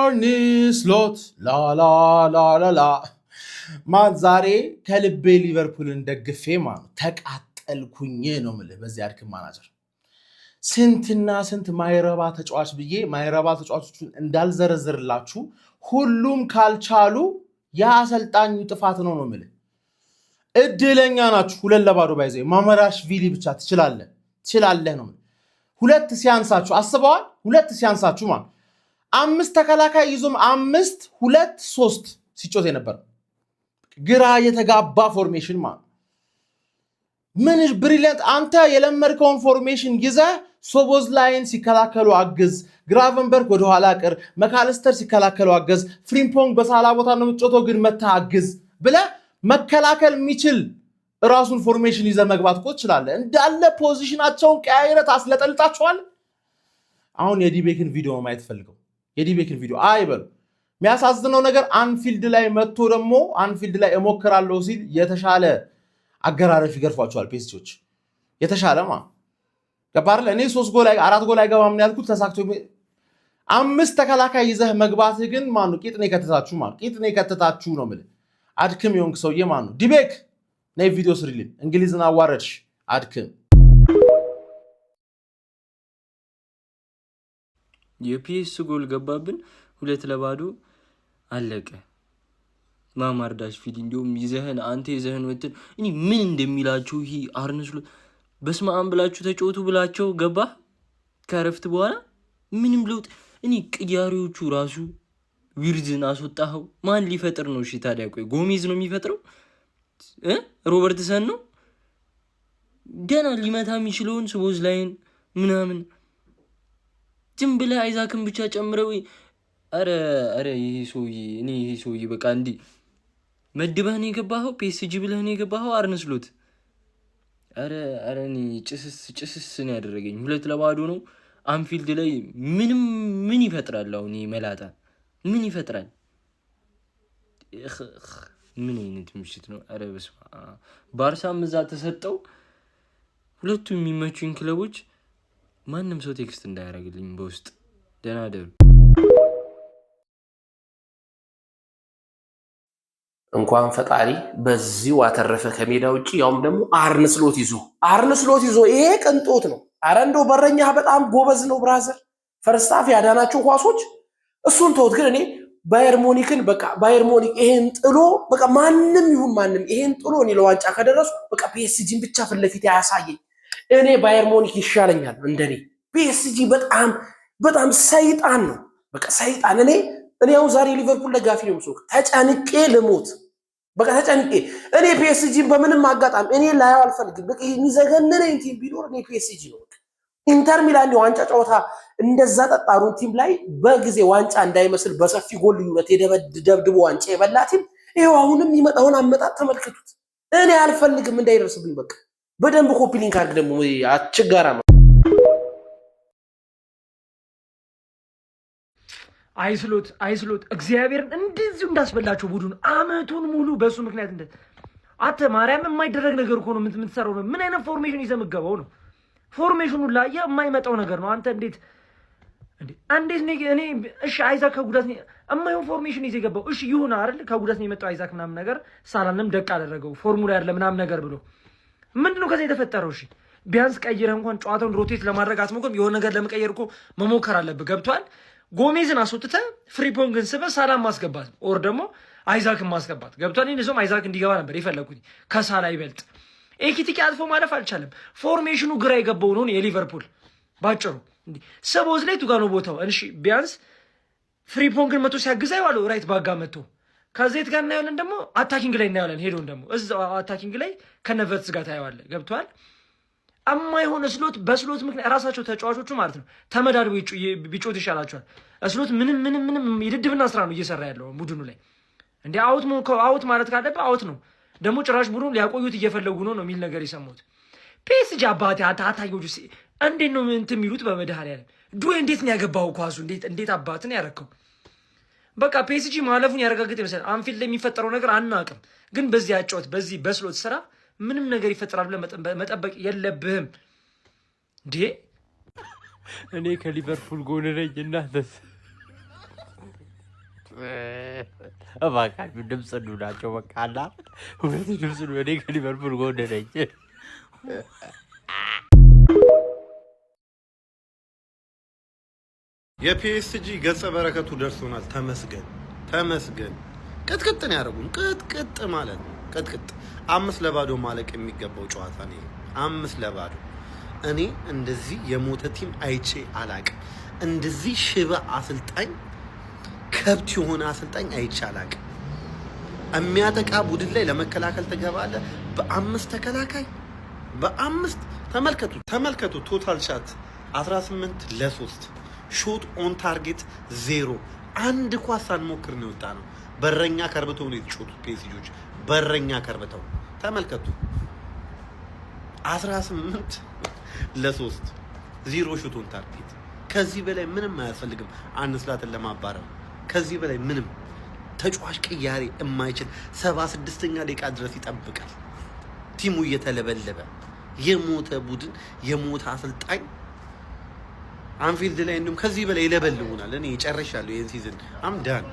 አርኒ ስሎት ላላላላላ ማን ዛሬ ከልቤ ሊቨርፑልን ደግፌ ማን ተቃጠልኩኝ ነው የምልህ። በዚህ አድክም ማናጀር ስንትና ስንት ማይረባ ተጫዋች ብዬ ማይረባ ተጫዋቾችን እንዳልዘረዝርላችሁ ሁሉም ካልቻሉ የአሰልጣኙ ጥፋት ነው የምልህ። እድለኛ ናችሁ። 2-0 ባይዘው ማመራሽቪሊ ብቻ ትችላለህ ነው። ሁለት ሲያንሳችሁ አስበዋል። ሁለት ሲያንሳችሁ ማለት 5 ተከላካይ ይዞም 5-2-3 ሲጮት የነበር ግራ የተጋባ ፎርሜሽን ማለት ምን ብሪሊያንት። አንተ የለመድከውን ፎርሜሽን ይዘህ ሶቦዝ ላይን ሲከላከሉ አግዝ፣ ግራቨንበርግ ወደ ኋላ ቅር፣ መካለስተር ሲከላከሉ አግዝ፣ ፍሪምፖንግ በሳላ ቦታ ነው የምትጮተው ግን መታ አግዝ ብለህ መከላከል የሚችል ራሱን ፎርሜሽን ይዘህ መግባት እኮ ትችላለህ። እንዳለ ፖዚሽናቸውን ቀያይረህ ታስለጠልጣቸዋል። አሁን የዲቤክን ቪዲዮ ማየት ፈልገው የዲቤክን ቪዲዮ አይበሉ። የሚያሳዝነው ነገር አንፊልድ ላይ መጥቶ ደግሞ አንፊልድ ላይ እሞክራለሁ ሲል የተሻለ አገራረፍ ይገርፏቸዋል ፔስቲዎች የተሻለማ ገባር ለኔ 3 ጎል 4 ጎል አይገባም ነው ያልኩት። ተሳክቶ 5 ተከላካይ ይዘህ መግባት ግን ማኑ ቂጥኔ ከተታችሁ ነው ማለት አድክም ይሆንክ ሰውዬ ማኑ ዲቤክ ናይ ቪዲዮ ስሪልን እንግሊዝን አዋረድሽ አድክም። የፒኤስ ጎል ገባብን 2-0 አለቀ። ማማርዳሽቪሊ እንዲሁም አንተ ይዘህን ወጥተን እኔ ምን እንደሚላችሁ ይሄ አርነ ስሎት በስማም ብላችሁ ተጫወቱ ብላችሁ ገባ ከረፍት በኋላ ምንም ለውጥ እኔ ቅያሪዎቹ ራሱ ዊርዝን አስወጣው ማን ሊፈጥር ነው? እሺ ታዲያ ቆይ ጎሜዝ ነው የሚፈጥረው? ሮበርትሰን ነው ገና ሊመታ የሚችለውን ስቦዝ ላይን ምናምን ዝም ብለህ አይዛክን ብቻ ጨምረው። አረ ይሄ ሰውዬ በቃ እንዲህ መድበህ ነው የገባኸው? ፒኤስጂ ብለህ ነው የገባኸው? አርነ ስሎት አረ እኔ ጭስስ ነው ያደረገኝ። 2-0 ነው አንፊልድ ላይ ምን ይፈጥራል? አሁን መላጣ ምን ይፈጥራል? ምን አይነት ምሽት ነው? አረ በስመ አብ። ባርሳም እዛ ተሰጠው። ሁለቱም የሚመቹኝ ክለቦች ማንም ሰው ቴክስት እንዳያደርግልኝ በውስጥ ደህና ደሩ። እንኳን ፈጣሪ በዚህ ዋተረፈ ከሜዳ ውጪ ያውም ደግሞ አርነ ስሎት ይዞ ይሄ ቅንጦት ነው። አረ እንደው በረኛ በጣም ጎበዝ ነው ብራዘር። ፈርስታፍ ያዳናቸው ኳሶች እሱን ተውት። ግን እኔ ባየር ሙኒክን በቃ ባየር ሙኒክ ይሄን ጥሎ በቃ ማንም ይሄን ጥሎ እኔ ለዋንጫ ከደረሱ በቃ ፒኤስጂን ብቻ ፊት ለፊት ያሳየኝ። እኔ ባየር ሙኒክ ይሻለኛል እንደኔ። ፒኤስጂ በጣም ሰይጣን ነው በቃ ሰይጣን። እኔ አሁን ዛሬ ሊቨርፑል ደጋፊ ነው መስሎክ ተጨንቄ ልሞት በቃ ተጨንቄ። እኔ ፒኤስጂን በምንም አጋጣሚ እኔ ላየው አልፈልግም። በቃ የሚዘገነነኝ ቲም ቢኖር እኔ ፒኤስጂ ነው። ኢንተር ሚላን የዋንጫ ጨዋታ እንደዛ ጠጣሩን ቲም ላይ በጊዜ ዋንጫ እንዳይመስል በሰፊ ጎል ልዩነት የደብድቦ ዋንጫ የበላ ቲም ይሄው አሁንም ይመጣውን አመጣጥ ተመልከቱት። እኔ አልፈልግም እንዳይደርስብኝ በቃ በደንብ ኮፒ ሊንክ አድርግ ደግሞ አችጋራ አይስሎት እግዚአብሔርን እንደዚሁ እንዳስበላቸው ቡድን አመቱን ሙሉ በሱ ምክንያት አተ ማርያም የማይደረግ ነገር እኮ ነው የምትሰራው ነው። ምን አይነት ፎርሜሽን ይዘህ የምትገባው ነው? ፎርሜሽኑ ላይ የማይመጣው ነገር ነው። አንተ እንዴት እኔ እሺ አይዛክ ከጉዳት ነው የማይሆን ፎርሜሽን ይዘህ የገባው። እሺ ይሁን አይደል ከጉዳት ነው የመጣው አይዛክ ምናምን ነገር ሳላንም ደቅ አደረገው ፎርሙላ አይደለም ምናምን ነገር ብሎ ምንድነው ከዛ የተፈጠረው? እሺ ቢያንስ ቀይረህ እንኳን ጨዋታውን ሮቴት ለማድረግ አትሞክርም? የሆነ ነገር ለመቀየር እኮ መሞከር አለብህ። ገብቷል? ጎሜዝን አስወጥተህ ፍሪፖንግን ስበህ ሳላም ማስገባት ኦር ደግሞ አይዛክን ማስገባት ገብቷል? እኔም አይዛክ እንዲገባ ነበር የፈለኩት ከሳላ ይበልጥ። ኤኪቲኪ አልፎ ማለፍ አልቻለም። ፎርሜሽኑ ግራ የገባው ነው የሊቨርፑል ባጭሩ። ሰቦዝ ላይ ቱጋ ነው ቦታው። እሺ ቢያንስ ፍሪፖንግን መቶ ሲያግዛ ይዋለው ራይት ባጋ መቶ ከዘይት ጋር እናያለን። ደግሞ አታኪንግ ላይ እናያለን። ሄዶን ደግሞ እዛው አታኪንግ ላይ ከነቨርትስ ጋር ታያዋለህ። ገብቷል? የማይሆን ስሎት በስሎት ምክንያት ራሳቸው ተጫዋቾቹ ማለት ነው ተመዳድበው ቢጮት ይሻላቸዋል። ስሎት ምንም የድድብና ስራ ነው እየሰራ ያለው ቡድኑ ላይ። እንደ አውት ማለት ካለበት አውት ነው። ደግሞ ጭራሽ ቡድኑ ሊያቆዩት እየፈለጉ ነው የሚል ነገር የሰማሁት። ፒኤስጂ አባቴ አታታዮቹ እንዴት ነው እንትን የሚሉት? በመድኃኒዓለም ዱዌ እንዴት ነው ያገባው ኳሱ? እንዴት አባትን ያረከው? በቃ ፒኤስጂ ማለፉን ያረጋግጥ ይመስላል። አንፊልድ ላይ የሚፈጠረው ነገር አናውቅም፣ ግን በዚህ አጫወት በዚህ በስሎት ስራ ምንም ነገር ይፈጠራል ብለህ መጠበቅ የለብህም። እኔ ከሊቨርፑል ጎን ነኝ እናንተስ? እባካችሁ ድምፅ ናቸው በቃ አላ ሁለት ድምፅ ነው። እኔ ከሊቨርፑል ጎን ነኝ። የፒኤስጂ ገጸ በረከቱ ደርሶናል። ተመስገን ተመስገን። ቅጥቅጥን ያደረጉን ቅጥቅጥ ማለት ነው። ቅጥቅጥ 5-0 ማለቅ የሚገባው ጨዋታ ነው። 5-0 እኔ እንደዚህ የሞተ ቲም አይቼ አላቅም። እንደዚህ ሽባ አሰልጣኝ ከብት የሆነ አሰልጣኝ አይቼ አላቅም። የሚያጠቃ ቡድን ላይ ለመከላከል ተገባለ። በ5 ተከላካይ በ5 ተመልከቱ። ቶታል ሻት 18-3 ሾት ኦን ታርጌት 0 አንድ ኳስ ሳንሞክር ነው የወጣ ነው። በረኛ ከርብተው ነው የተሾቱት ፔሲጆች። በረኛ ከርብተው ተመልከቱ። 18-3 0 ሾት ኦን ታርጌት። ከዚህ በላይ ምንም አያስፈልግም። አንስላትን ለማባረር ከዚህ በላይ ምንም ተጫዋች ቅያሬ የማይችል 76ኛ ደቂቃ ድረስ ይጠብቃል። ቲሙ እየተለበለበ የሞተ ቡድን የሞተ አሰልጣኝ አንፊልድ ላይ እንደውም ከዚህ በላይ ይለበልቡናል። እኔ ጨርሻለሁ ይሄን ሲዝን አምዳን።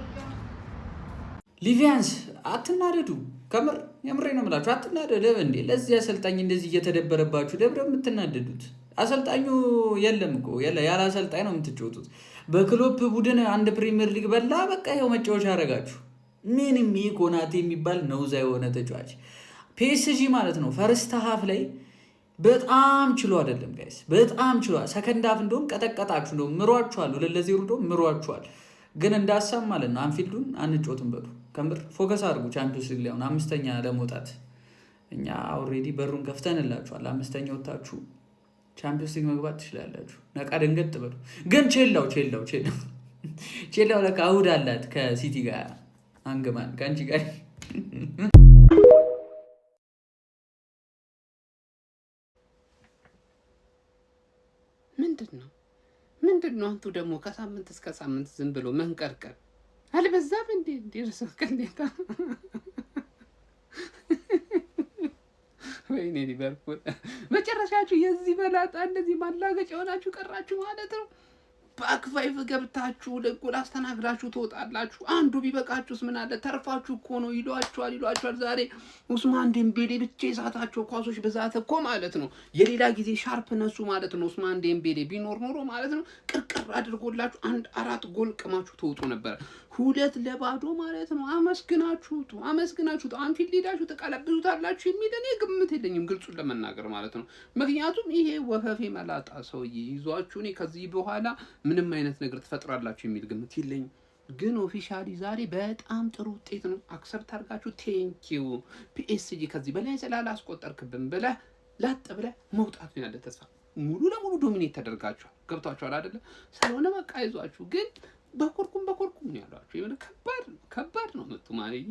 ሊቪያንስ አትናደዱ። ከምር የምሬ ነው የምላችሁ አትናደዱ እንዴ። ለዚህ አሰልጣኝ እንደዚህ እየተደበረባችሁ ደብረ የምትናደዱት አሰልጣኙ የለም እኮ ያለ አሰልጣኝ ነው የምትጫወቱት። በክሎፕ ቡድን አንድ ፕሪሚየር ሊግ በላ በቃ ይሄው መጫወቻ ያደረጋችሁ። ምንም ይሄ ኮናቴ የሚባል ነውዛ የሆነ ተጫዋች ፒኤስጂ ማለት ነው ፈርስት ሃፍ ላይ በጣም ችሎ አይደለም ጋይስ፣ በጣም ችሎ። ሰከንድ ሃፍ እንደውም ቀጠቀጣችሁ ነው ምሯችኋል። 2-0 እንደውም ምሯችኋል። ግን እንዳሳም ማለት ነው አንፊልዱን አንጮትም በሉ። ከምር ፎከስ አድርጉ። ቻምፒዮንስ ሊግ ላይ አሁን 5ኛ ለመውጣት እኛ ኦልሬዲ በሩን ከፍተንላችኋል። 5ኛ ወጣችሁ ቻምፒዮንስ ሊግ መግባት ትችላላችሁ። ነቃ ደንገጥ በሉ። ግን ቼላው ለካ እሑድ አላት ከሲቲ ጋር አንገማን ከአንቺ ጋር ምንድነው አንቱ ደግሞ ከሳምንት እስከ ሳምንት ዝም ብሎ መንቀርቀር አልበዛም እንዴ? እንደርሰው ከንዴታ ወይኔ ሊቨርፑል መጨረሻችሁ የዚህ በላጣ እንደዚህ ማላገጫ ሆናችሁ ቀራችሁ ማለት ነው። ባክ ፋይቭ ገብታችሁ ለጎል አስተናግዳችሁ ትወጣላችሁ። አንዱ ቢበቃችሁስ ምን አለ ተርፋችሁ እኮ ነው ይሏችኋል። ዛሬ ኡስማን ዴምቤሌ ብቻ የሳታቸው ኳሶች ብዛት እኮ ማለት ነው የሌላ ጊዜ ሻርፕ ነሱ ማለት ነው። ኡስማን ዴምቤሌ ቢኖር ኖሮ ማለት ነው ቅርቅር አድርጎላችሁ 1-4 ጎል ቅማችሁ ተውጡ ነበር። 2-0 ማለት ነው። አመስግናችሁ አንፊልድ ሄዳችሁ ተቀለብዙታላችሁ የሚል እኔ ግምት የለኝም ግልጹን ለመናገር ማለት ነው። ምክንያቱም ይሄ ወፈፌ መላጣ ሰውዬ ይዟችሁ እኔ ከዚህ በኋላ ምንም አይነት ነገር ተፈጥራላችሁ የሚል ግምት የለኝም። ግን ኦፊሻሊ ዛሬ በጣም ጥሩ ውጤት ነው። አክሰፕት አድርጋችሁ ቴንኪዩ ፒኤስጂ ከዚህ በላይ ስላላስቆጠርክብን ብለህ ላጥ ብለህ መውጣት ነው ያለ ተስፋ። ሙሉ ለሙሉ ዶሚኔት ተደርጋችኋል። ገብቷችኋል አይደለ? ስለሆነ በቃ ይዟችሁ። ግን በኮርኩም ነው ያሏችሁ። የሆነ ከባድ ነው መጡ ማለት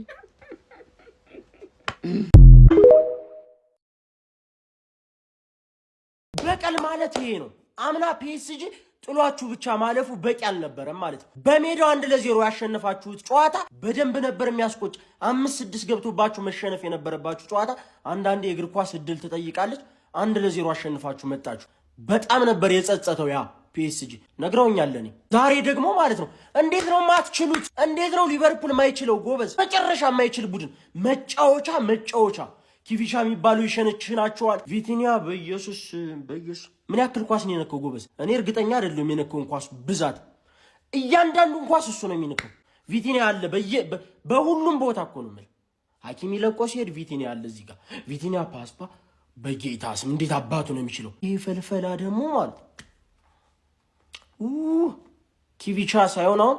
በቀል ማለት ይሄ ነው። አምና ፒኤስጂ ጥሏችሁ ብቻ ማለፉ በቂ አልነበረም ማለት ነው። በሜዳው 1-0 ያሸነፋችሁት ጨዋታ በደንብ ነበር የሚያስቆጭ። 5-6 ገብቶባችሁ መሸነፍ የነበረባችሁ ጨዋታ አንዳንዴ የእግር ኳስ እድል ትጠይቃለች። 1-0 አሸንፋችሁ መጣችሁ። በጣም ነበር የጸጸተው ያ ፒኤስጂ ነግረውኛል። እኔ ዛሬ ደግሞ ማለት ነው እንዴት ነው ማትችሉት? እንዴት ነው ሊቨርፑል ማይችለው? ጎበዝ መጨረሻ ማይችል ቡድን መጫወቻ ኪቪቻ የሚባሉ ይሸነችናቸዋል። ቪቲኒያ በኢየሱስ ምን ያክል ኳስ ነው የነከው ጎበዝ? እኔ እርግጠኛ አይደለም የነከውን ኳስ ብዛት። እያንዳንዱን ኳስ እሱ ነው የሚነከው። ቪቲኒያ አለ በሁሉም ቦታ እኮ ነው ማለት። ሐኪም ይለቆ ሲሄድ ቪቲኒያ አለ እዚህ ጋር። ቪቲኒያ ፓስፓ በጌታ ስም እንዴት አባቱ ነው የሚችለው? ይሄ ፈልፈላ ደግሞ ማለት ኪቪቻ ሳይሆን አሁን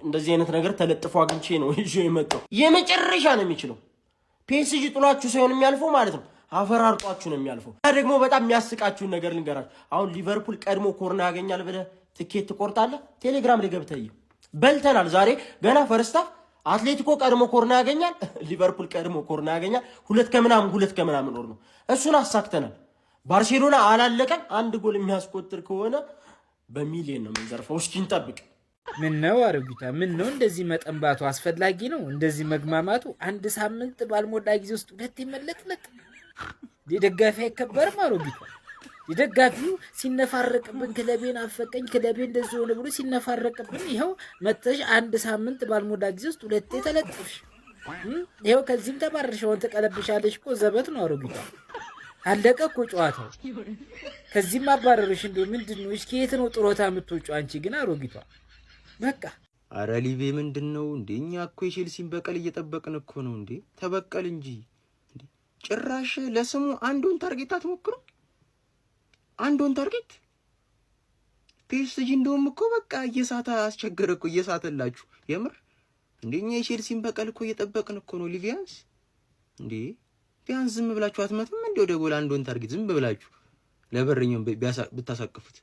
እንደዚህ አይነት ነገር ተለጥፎ አግኝቼ ነው ይዤ የመጣው። የመጨረሻ ነው የሚችለው። ፒኤስጂ ጥሏችሁ ሳይሆን የሚያልፈው ማለት ነው አፈራርጧችሁ ነው የሚያልፈው። ደግሞ በጣም የሚያስቃችሁን ነገር ልንገራችሁ። አሁን ሊቨርፑል ቀድሞ ኮርና ያገኛል ብለህ ትኬት ትቆርጣለህ። ቴሌግራም ላይ ገብተህ በልተናል። ዛሬ ገና ፈርስት ሃፍ አትሌቲኮ ቀድሞ ኮርና ያገኛል፣ ሊቨርፑል ቀድሞ ኮርና ያገኛል። 2 ከምናምን ወር ነው። እሱን አሳክተናል። ባርሴሎና አላለቀም። 1 ጎል የሚያስቆጥር ከሆነ በሚሊዮን ነው የምንዘርፈው። እስኪ እንጠብቅ። ምን ነው አረቢታ? ምን ነው እንደዚህ መጠንባቱ አስፈላጊ ነው? እንደዚህ መግማማቱ? 1 ሳምንት ባልሞላ ጊዜ ውስጥ 2 መለጥለጥ የደጋፊ አይከበርም አረቢታ። የደጋፊው ሲነፋረቅብን ክለቤን አፈቀኝ ክለቤ እንደዚህ ሆነ ብሎ ሲነፋረቅብን ይኸው መተሽ አንድ ሳምንት ባልሞላ ጊዜ ውስጥ ሁለቴ ተለጥፍሽ። ይኸው ከዚህም ተባረርሽ። አሁን ተቀለብሻለሽ እኮ ዘበት ነው አሮጊቷ። አለቀ እኮ ጨዋታው። ከዚህም አባረርሽ። እንደው ምንድነው? እስኪ የት ነው ጥሮታ የምትወጪው አንቺ ግን አሮጊቷ? በቃ አረ ሊቤ ምንድነው እንዴ? እኛ እኮ የቼልሲን በቀል እየጠበቅን እኮ ነው እንዴ። ተበቀል እንጂ እንዴ! ጭራሽ ለስሙ አንዱን ታርጌት አትሞክሩ። አንዱን ታርጌት ፒኤስጂ እንደውም እኮ በቃ እየሳታ አስቸገረ እኮ እየሳተላችሁ የምር እንደኛ የቼልሲን በቀል እኮ እየጠበቅን እኮ ነው። ሊቪያንስ እንዴ ቢያንስ ዝም ብላችሁ አትመቱም እንዴ? ወደ ጎል አንዱን ታርጌት ዝም ብላችሁ ለበረኛው ብታሳቅፉት።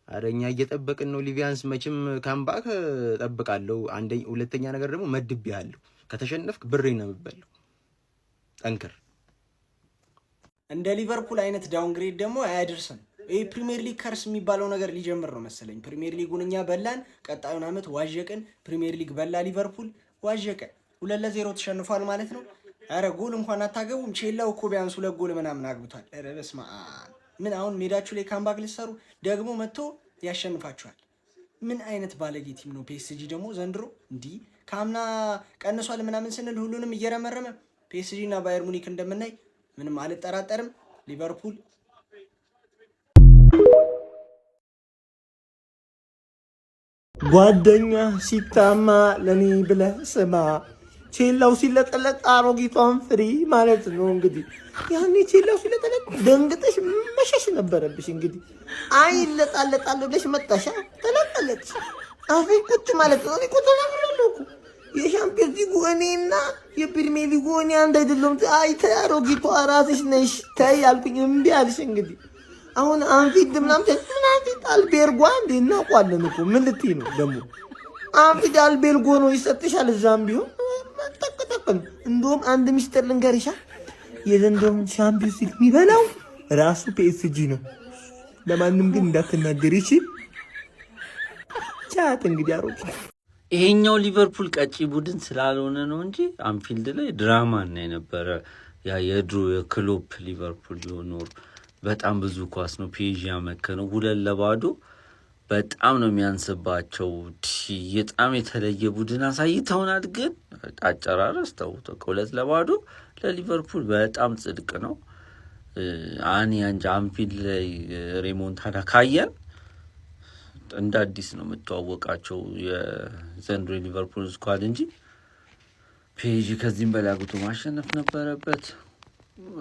አረኛ እየጠበቅን ነው። ሊቪያንስ መቼም ካምባክ ጠብቃለሁ። ሁለተኛ ነገር ደግሞ መድቤያለሁ። ከተሸነፍክ ብሬን ነው የምበላው። ጠንክር። እንደ ሊቨርፑል አይነት ዳውንግሬድ ደግሞ አያደርስም። ይሄ ፕሪሚየር ሊግ ከርስ የሚባለው ነገር ሊጀምር ነው መሰለኝ። ፕሪሚየር ሊጉን እኛ በላን፣ ቀጣዩን አመት ዋዠቅን። ፕሪሚየር ሊግ በላ ሊቨርፑል፣ ዋዠቀ። 2-0 ተሸንፏል ማለት ነው። አረ ጎል እንኳን አታገቡም። ቼላው እኮ ቢያንስ 2 ጎል ምናምን አግብቷል። አረ በስመ አብ! ምን አሁን ሜዳችሁ ላይ ካምባክ ልትሰሩ ደግሞ መጥቶ ያሸንፋችኋል። ምን አይነት ባለጌ ቲም ነው ፒኤስጂ ደግሞ ዘንድሮ። እንዲህ ካምና ቀንሷል ምናምን ስንል ሁሉንም እየረመረመ ፒኤስጂ እና ባየር ሙኒክ እንደምናይ ምንም አልጠራጠርም። ሊቨርፑል ጓደኛ ሲታማ ለኔ ብለህ ስማ፣ ቼላው ሲለጠለጥ አሮጊቷን ፍሪ ማለት ነው። እንግዲህ ያኔ ቼላው ሲለጠለጥ ደንግጠሽ መሸሽ ነበረብሽ። እንግዲህ አይ ለጣለጣለ ብለሽ መጣሻ፣ ተለጠለጥሽ። አሁን ቁጭ ማለት ነው። እኔ ቁጭ ነው የሻምፒዮንስ ሊጉ እኔና የፕሪሚየር ሊጉ እኔ አንድ አይደለም። አይ ተይ አሮጊቷ ራስሽ ነሽ ተይ አልኩኝ፣ እምቢ አልሽ። እንግዲህ አሁን አንፊልድ ምናምን አንፊልድ አልቤርጎ እንዴ እናውቋለን እኮ ምን ልትይ ነው ደግሞ? አንፊልድ አልቤርጎ ነው ይሰጥሻል። እዛም ቢሆን ጠቅጠቅን። እንደውም አንድ ሚስጥር ልንገርሻ፣ የዘንድሮውን ሻምፒዮንስ ሊግ የሚበላው ራሱ ፒኤስጂ ነው። ለማንም ግን እንዳትናገር ይቺ ቻት። እንግዲህ አሮጊ ይሄኛው ሊቨርፑል ቀጪ ቡድን ስላልሆነ ነው እንጂ አንፊልድ ላይ ድራማ እና የነበረ ያ የድሮ የክሎፕ ሊቨርፑል ቢሆን በጣም ብዙ ኳስ ነው ፒኤስጂ ያመከነው። 2-0 በጣም ነው የሚያንስባቸው። በጣም የተለየ ቡድን አሳይተውናል። ግን አጨራረስ ተውቶ 2-0 ለሊቨርፑል በጣም ጽድቅ ነው። አንፊልድ ላይ ሬሞንታዳ ካየን እንደ አዲስ ነው የምትዋወቃቸው የዘንድሮ ሊቨርፑል ስኳድ እንጂ ፒኤስጂ ከዚህም በላይ አግቶ ማሸነፍ ነበረበት።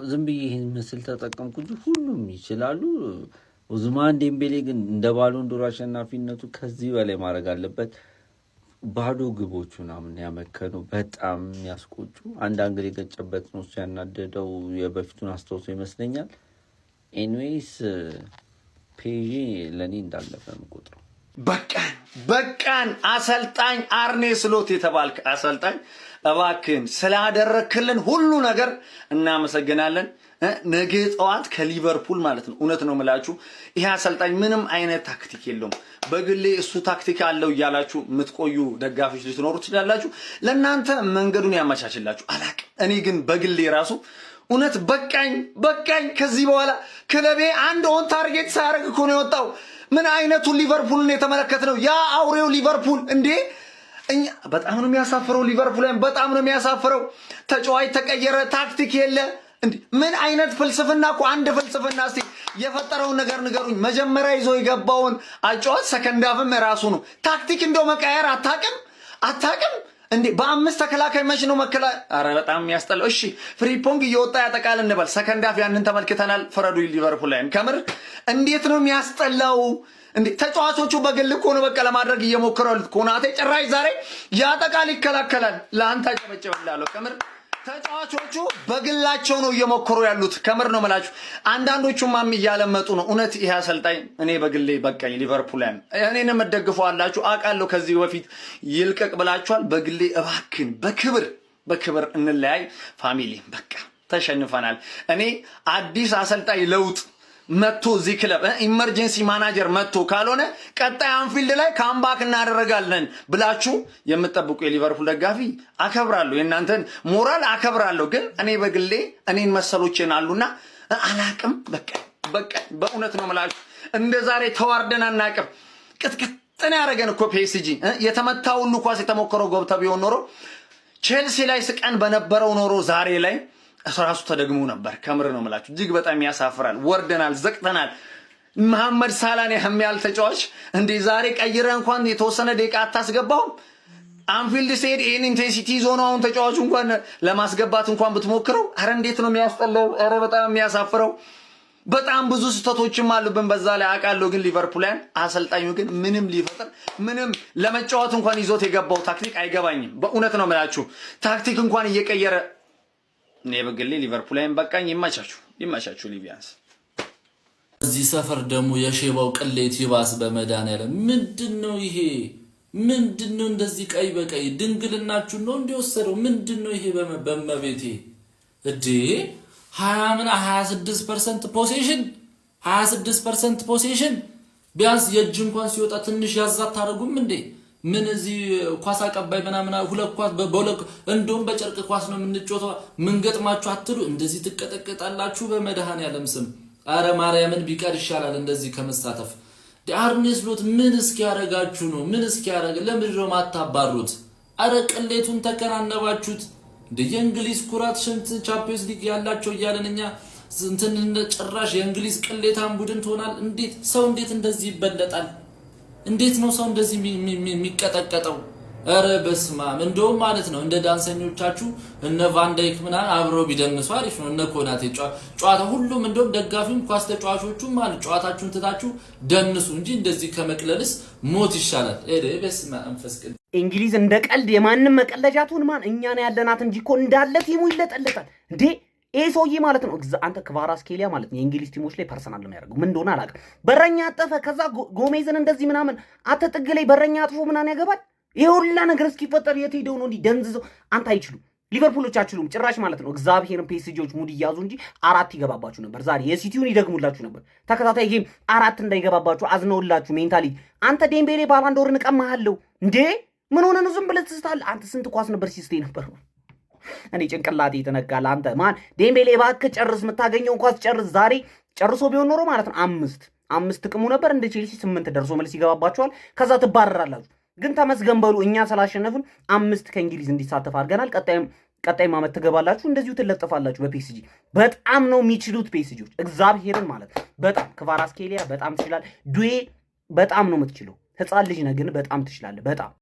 ዝም ብዬ ይህን ምስል ተጠቀምኩ እንጂ ሁሉም ይችላሉ። ኡዝማን ዴምቤሌ ግን እንደ ባሎን ዶር አሸናፊነቱ ከዚህ በላይ ማድረግ አለበት። ባዶ ግቦቹ ምናምን ያመከነው በጣም ያስቆጩ። አንድ አንግል የገጨበት ነው እሱ ያናደደው። የበፊቱን አስታውሶ ይመስለኛል። ኤንዌይስ ፒኤስጂ ለእኔ እንዳለፈ የምቆጥረው። በቃን አሰልጣኝ አርኔ ስሎት የተባልክ አሰልጣኝ እባክህን ስላደረክልን ሁሉ ነገር እናመሰግናለን። ነገ ጠዋት ከሊቨርፑል ማለት ነው። እውነት ነው የምላችሁ ይሄ አሰልጣኝ ምንም አይነት ታክቲክ የለውም። በግሌ እሱ ታክቲክ አለው እያላችሁ የምትቆዩ ደጋፊዎች ልትኖሩ ትችላላችሁ። ለእናንተ መንገዱን ያመቻችላችሁ አላቅም። እኔ ግን በግሌ ራሱ እውነት በቃኝ። ከዚህ በኋላ ክለቤ አንድ ኦን ታርጌት ሳያደርግ እኮ ነው የወጣው። ምን አይነቱ ሊቨርፑልን የተመለከትነው? ያ አውሬው ሊቨርፑል እንዴ! እኛ በጣም ነው የሚያሳፍረው። ሊቨርፑልን በጣም ነው የሚያሳፍረው። ተጫዋች ተቀየረ፣ ታክቲክ የለ። እንዴ ምን አይነት ፍልስፍና እኮ! አንድ ፍልስፍና እስቲ የፈጠረውን ነገር ንገሩኝ። መጀመሪያ ይዞ የገባውን አጫዋች ሰከንዳፍም ራሱ ነው። ታክቲክ እንደው መቀየር አታቅም እንዴ? በአምስት ተከላካይ መች ነው መከላ? አረ በጣም የሚያስጠላው። እሺ ፍሪፖንግ እየወጣ ያጠቃል እንበል። ሰከንዳፍ ያንን ተመልክተናል። ፈረዱ ሊቨርፑል ላይ ከምር እንዴት ነው የሚያስጠላው እንዴ! ተጫዋቾቹ በግል እኮ ነው በቃ ለማድረግ እየሞከሩ ያሉት። ኮናቴ ጭራሽ ዛሬ ያጠቃል ይከላከላል። ለአንተ አጨበጭብላለሁ። ከምር ተጫዋቾቹ በግላቸው ነው እየሞከሩ ያሉት። ከምር ነው መላችሁ። አንዳንዶቹም እያለመጡ ነው። እውነት ይሄ አሰልጣኝ እኔ በግሌ በቃኝ። ሊቨርፑልን እኔንም እደግፈዋላችሁ አውቃለሁ። ከዚህ በፊት ይልቀቅ ብላችኋል። በግሌ እባክን በክብር እንለያይ። ፋሚሊ በቃ ተሸንፈናል። እኔ አዲስ አሰልጣኝ ለውጥ መጥቶ እዚህ ክለብ ኢመርጀንሲ ማናጀር መጥቶ ካልሆነ ቀጣይ አንፊልድ ላይ ካምባክ እናደርጋለን ብላችሁ የምትጠብቁ የሊቨርፑል ደጋፊ አከብራለሁ፣ የእናንተን ሞራል አከብራለሁ። ግን እኔ በግሌ እኔን መሰሎችን አሉና አላቅም። በቃ በእውነት ነው የምላችሁ እንደ ዛሬ ተዋርደን አናውቅም። ቅጥቅጥን ያደረገን እኮ ፒኤስጂ የተመታ ሁሉ ኳስ የተሞከረው ገብታ ቢሆን ኖሮ ቼልሲ ላይ ስቀን በነበረው ኖሮ ዛሬ ላይ ራሱ ተደግሞ ነበር። ከምር ነው የምላችሁ እጅግ በጣም ያሳፍራል። ወርደናል፣ ዘቅተናል። መሐመድ ሳላን የሚያህል ተጫዋች እንዴ ዛሬ ቀይረ እንኳን የተወሰነ ደቂቃ አታስገባውም? አንፊልድ ሲሄድ ይህን ኢንቴንሲቲ ይዞ ነው አሁን ተጫዋቹ እንኳን ለማስገባት እንኳን ብትሞክረው፣ ኧረ እንዴት ነው የሚያስጠላው! ኧረ በጣም የሚያሳፍረው። በጣም ብዙ ስህተቶችም አሉብን በዛ ላይ አውቃለሁ። ግን ሊቨርፑልን አሰልጣኙ ግን ምንም ሊፈጥር ምንም ለመጫወት እንኳን ይዞት የገባው ታክቲክ አይገባኝም። በእውነት ነው የምላችሁ ታክቲክ እንኳን እየቀየረ እኔ በግሌ ሊቨርፑልን በቃኝ። ይመቻችሁ ሊቪያንስ። እዚህ ሰፈር ደግሞ የሼባው ቅሌት ይባስ በመድኃኒዓለም ምንድነው ይሄ? ምንድነው እንደዚህ ቀይ በቀይ ድንግልናችሁ ነው እንዲወሰደው? ምንድነው ይሄ? በመቤቴ እዴ 26% ፖሴሽን 26% ፖሴሽን ቢያንስ የእጅ እንኳን ሲወጣ ትንሽ ያዛት ታደርጉም እንዴ? ምን እዚህ ኳስ አቀባይ ምናምን ሁለት ኳስ በሁለት እንደውም በጨርቅ ኳስ ነው የምንጮተው። ምን ገጥማችሁ አትሉ እንደዚህ ትቀጠቀጣላችሁ በመድኃኒዓለም ስም። አረ ማርያምን ቢቀር ይሻላል እንደዚህ ከመሳተፍ። አርኔ ስሎት ምን እስኪያረጋችሁ ነው? ምን እስኪያረጋ ለምንድን ነው ማታባሩት? አረ ቅሌቱን ተከናነባችሁት። የእንግሊዝ ኩራት ሽንት ቻምፒየንስ ሊግ ያላቸው እያለን እኛ እንትን ጭራሽ የእንግሊዝ ቅሌታን ቡድን ትሆናል። እንዴት ሰው እንዴት እንደዚህ ይበለጣል? እንዴት ነው ሰው እንደዚህ የሚቀጠቀጠው? አረ በስማም እንደውም ማለት ነው እንደ ዳንሰኞቻችሁ እነ ቫንዳይክ ምናምን አብረው ቢደንሱ አሪፍ ነው። እነ ኮናቴ ጨዋታ ሁሉም እንደውም ደጋፊም ኳስ ተጫዋቾቹም ማለት ጨዋታችሁን ትታችሁ ደንሱ እንጂ እንደዚህ ከመቅለልስ ሞት ይሻላል። በስማም ፈስቀል እንግሊዝ እንደ ቀልድ የማንም መቀለጃቱን ማን እኛ ነው ያለናት እንጂ እኮ እንዳለ ቲሙ ይለጠለጣል እንዴ። ይሄ ሰውዬ ማለት ነው አንተ ክቫራትስኬሊያ ማለት ነው የእንግሊዝ ቲሞች ላይ ፐርሰናል ነው ያደርገው። ምን እንደሆነ አላውቅም። በረኛ አጠፈ፣ ከዛ ጎሜዝን እንደዚህ ምናምን አተጥግ ላይ በረኛ አጥፎ ምናምን ያገባል። ይሄ ሁላ ነገር እስኪፈጠር የት ሄደው ነው እንዲህ ደንዝዘው? አንተ አይችሉም፣ ሊቨርፑሎች አይችሉም ጭራሽ ማለት ነው። እግዚአብሔርን ፒኤስጂዎች ሙድ ይያዙ እንጂ 4 ይገባባችሁ ነበር። ዛሬ የሲቲውን ይደግሙላችሁ ነበር። ተከታታይ ጌም 4 እንዳይገባባችሁ አዝነውላችሁ ሜንታሊ። አንተ ዴምቤሌ ባላንዶር እንቀማሃለሁ እንዴ? ምን ሆነ ነው ዝም ብለህ ትስታለህ? አንተ ስንት ኳስ ነበር ሲስቴ ነበር? እኔ ጭንቅላቴ የተነካለ። አንተ ማን ዴምቤሌ እባክህ ጨርስ፣ የምታገኘውን ኳስ ጨርስ። ዛሬ ጨርሶ ቢሆን ኖሮ ማለት ነው 5 ጥቅሙ ነበር። እንደ ቼልሲ 8 ደርሶ መልስ ይገባባችኋል። ከዛ ትባረራላችሁ። ግን ተመስገን በሉ እኛ ስላሸነፍን 5 ከእንግሊዝ እንዲሳተፍ አድርገናል። ቀጣይ ዓመት ትገባላችሁ፣ እንደዚሁ ትለጠፋላችሁ በፒኤስጂ። በጣም ነው የሚችሉት ፒኤስጂዎች እግዚአብሔርን ማለት በጣም ክቫራትስኬሊያ በጣም ትችላል። ዱዌ በጣም ነው የምትችለው። ህፃን ልጅ ነህ ግን በጣም ትችላለህ በጣም